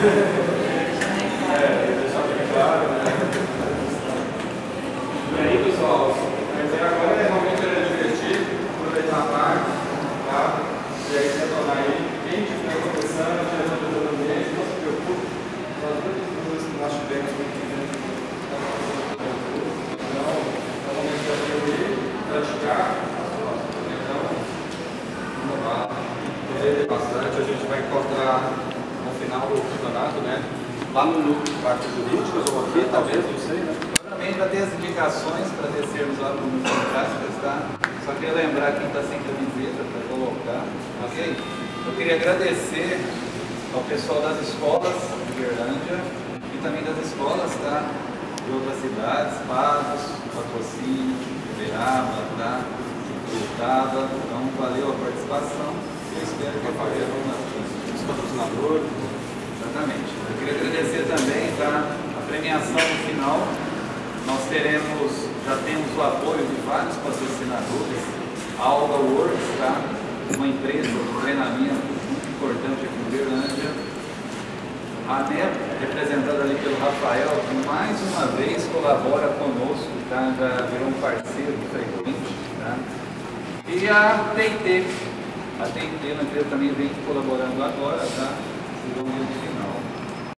Deixar bem claro, né? E aí, pessoal, a ideia agora é realmente divertir, aproveitar a tarde, tá? E aí, retornar aí. Quem estiver começando, estiver fazendo o mês, não se preocupe. Nós duas coisas que nós tivemos aqui dentro. Então, realmente vai ter praticar, então, inovar, aprender bastante. A gente vai encontrar no final do campeonato, né? Lá no núcleo de partes jurídicas ou aqui, talvez, não sei, né? Provavelmente vai ter as indicações para descermos lá no núcleo de práticas, tá? Só queria lembrar quem está sem camiseta para colocar, ok? Eu queria agradecer ao pessoal das escolas de Uberlândia e também das escolas, tá? De outras cidades, Pavos, Patrocínio, Uberaba, tá? Curitiba. Então, valeu a participação. Eu espero que Os patrocinadores. exatamente. Eu queria agradecer também, tá? A premiação no final. Nós já temos o apoio de vários patrocinadores. A Alga Works, tá? Uma empresa de treinamento muito importante aqui em Uberlândia. A NEP, representada ali pelo Rafael, que mais uma vez colabora conosco, tá? Já virou um parceiro frequente, tá? E a TIT, uma empresa também vem colaborando agora, tá? Virou o final.